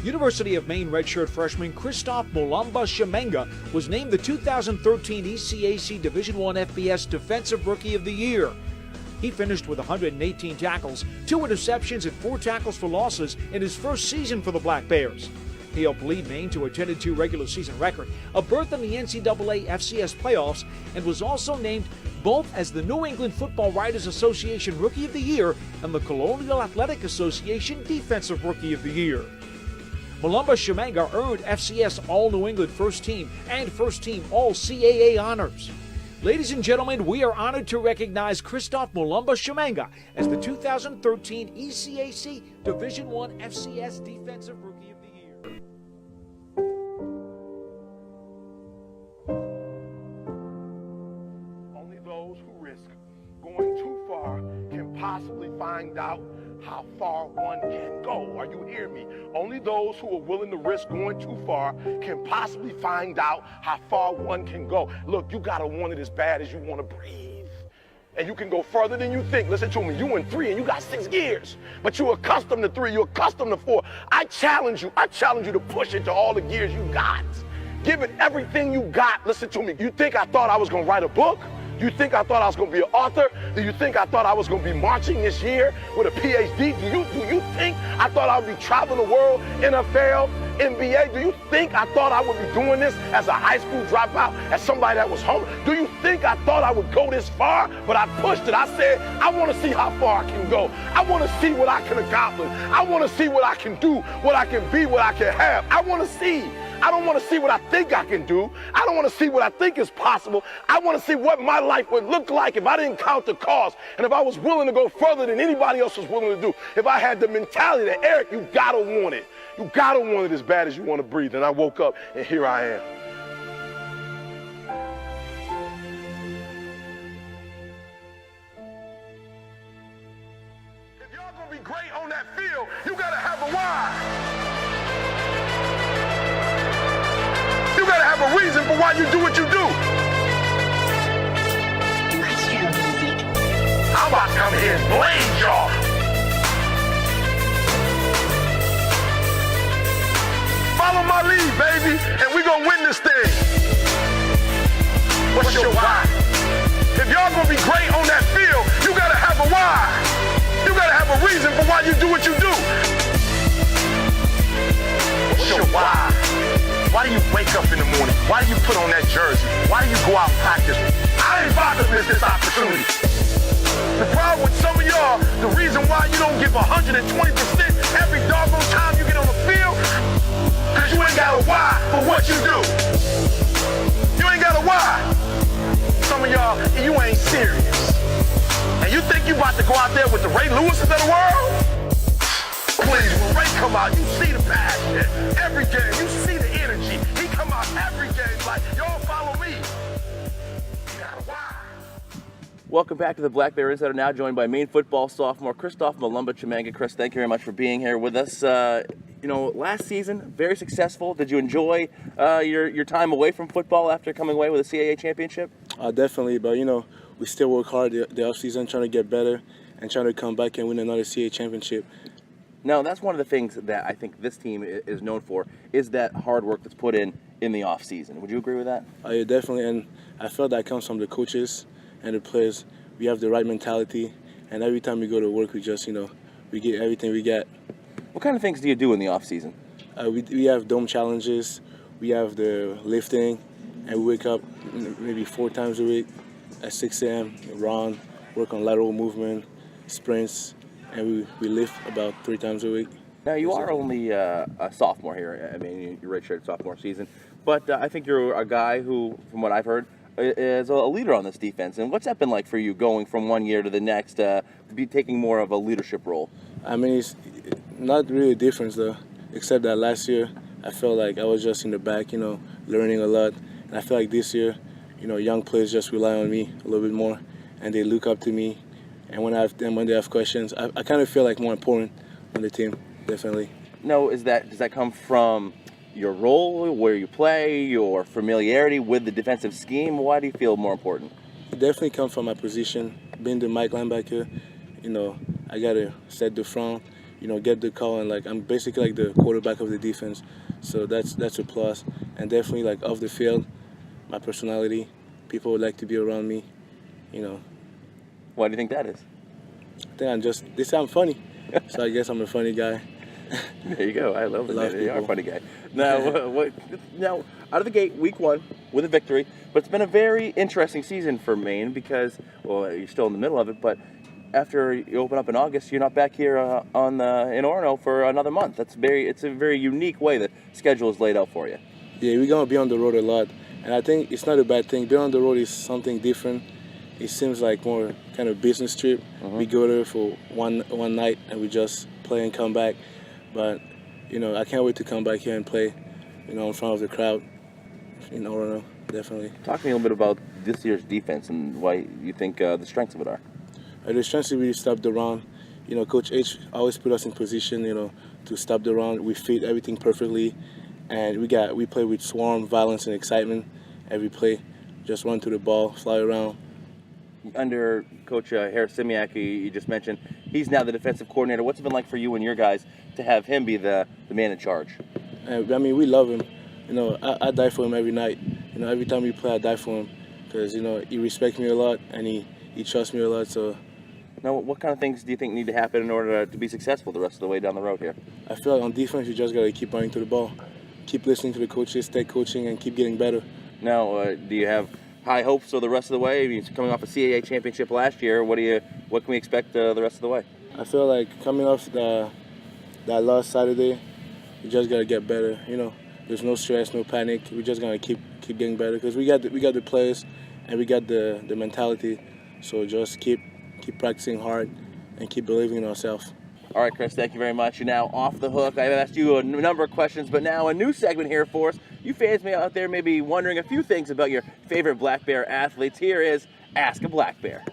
University of Maine redshirt freshman Christophe Mulumba was named the 2013 ECAC Division I FBS Defensive Rookie of the Year. He finished with 118 tackles, 2 interceptions, and 4 tackles for losses in his first season for the Black Bears. He helped lead Maine to a 10-2 regular season record, a berth in the NCAA FCS playoffs, and was also named both as the New England Football Writers Association Rookie of the Year and the Colonial Athletic Association Defensive Rookie of the Year. Mulumba earned FCS All-New England First Team and First Team All-CAA honors. Ladies and gentlemen, we are honored to recognize Christophe Mulumba as the 2013 ECAC Division I FCS Defensive Rookie of the Year. Only those who risk going too far can possibly find out how far one can go. Are you hearing me? Only those who are willing to risk going too far can possibly find out how far one can go. Look, you gotta want it as bad as you want to breathe. And you can go further than you think. Listen to me, you in 3 and you got 6 gears, but you're accustomed to 3, you're accustomed to 4. I challenge you to push it to all the gears you got. Give it everything you got. Listen to me, you think I thought I was gonna write a book? You think I thought I was going to be an author? Do you think I thought I was going to be marching this year with a PhD? Do you think I thought I would be traveling the world, NFL, NBA? Do you think I thought I would be doing this as a high school dropout, as somebody that was home? Do you think I thought I would go this far? But I pushed it. I said, I want to see how far I can go. I want to see what I can accomplish. I want to see what I can do, what I can be, what I can have. I want to see. I don't want to see what I think I can do. I don't want to see what I think is possible. I want to see what my life would look like if I didn't count the cost and if I was willing to go further than anybody else was willing to do. If I had the mentality that, Eric, you got to want it. You got to want it as bad as you want to breathe. And I woke up and here I am. If y'all going to be great on that field, you got to have a why. You gotta have a reason for why you do what you do. I'm about to come here and blame y'all. Follow my lead, baby, and we gonna win this thing. What's your why? If y'all gonna be great on that field, you gotta have a why. You gotta have a reason for why you do what you do. What's your why? Why do you wake up in the morning? Why do you put on that jersey? Why do you go out and practice? I ain't about to miss this opportunity. The problem with some of y'all, the reason why you don't give 120% every doggone time you get on the field, because you ain't got a why for what you do. You ain't got a why. Some of y'all, you ain't serious. And you think you about to go out there with the Ray Lewises of the world? Please, when Ray come out, you see the passion. Every game, you see the energy. He come out every game like, y'all follow me. Why? Welcome back to the Black Bear Insider, now joined by Maine football sophomore Christophe Mulumba. Chris, thank you very much for being here with us. Last season, very successful. Did you enjoy your time away from football after coming away with a CAA championship? Definitely, but we still work hard the offseason, trying to get better and trying to come back and win another CAA championship. Now, that's one of the things that I think this team is known for, is that hard work that's put in the offseason. Would you agree with that? Yeah, definitely, and I felt that comes from the coaches and the players. We have the right mentality, and every time we go to work, we just, we get everything we get. What kind of things do you do in the offseason? We have dome challenges, we have the lifting, and we wake up maybe 4 times a week at 6 a.m., run, work on lateral movement, sprints, and we lift about 3 times a week. Now, you are only a sophomore here. I mean, you're redshirt sophomore season. But I think you're a guy who, from what I've heard, is a leader on this defense. And what's that been like for you, going from one year to the next, to be taking more of a leadership role? I mean, it's not really a difference, though, except that last year I felt like I was just in the back, learning a lot. And I feel like this year, young players just rely on me a little bit more, and they look up to me. And when they have questions, I kind of feel like more important on the team, definitely. No, does that come from your role, where you play, your familiarity with the defensive scheme? Why do you feel more important? It definitely comes from my position, being the Mike linebacker. I got to set the front, get the call, and like I'm basically like the quarterback of the defense. So that's a plus. And definitely like off the field, my personality, people would like to be around me. Why do you think that is? I think they say I'm funny, so I guess I'm a funny guy. There you go. I love it. Love You are a people. funny guy. Now, out of the gate, week 1 with a victory, but it's been a very interesting season for Maine because, well, you're still in the middle of it, but after you open up in August, you're not back here in Orono for another month. It's a very unique way the schedule is laid out for you. Yeah, we're gonna be on the road a lot, and I think it's not a bad thing. Being on the road is something different. It seems like more kind of business trip. We go there for one night and we just play and come back. But I can't wait to come back here and play, in front of the crowd in Orono, definitely. Talk to me a little bit about this year's defense and why you think the strengths of it are. The strengths really stop the run. Coach H always put us in position, to stop the run. We fit everything perfectly, and we play with swarm, violence, and excitement every play. Just run to the ball, fly around. Under Coach Harris Simiak, you just mentioned, he's now the defensive coordinator. What's it been like for you and your guys to have him be the man in charge? We love him. I die for him every night. Every time we play, I die for him because he respects me a lot and he trusts me a lot. So. Now, what kind of things do you think need to happen in order to be successful the rest of the way down the road here? I feel like on defense, you just gotta keep running to the ball, keep listening to the coaches, stay coaching, and keep getting better. Now, do you have high hopes for the rest of the way? I mean, coming off a CAA championship last year, what can we expect the rest of the way? I feel like coming off that last Saturday, we just gotta get better. There's no stress, no panic. We just gotta keep getting better because we got the players and we got the mentality. So just keep practicing hard and keep believing in ourselves. All right, Chris, thank you very much. You're now off the hook. I've asked you a number of questions, but now a new segment here for us. You fans may out there may be wondering a few things about your favorite Black Bear athletes. Here is Ask a Black Bear.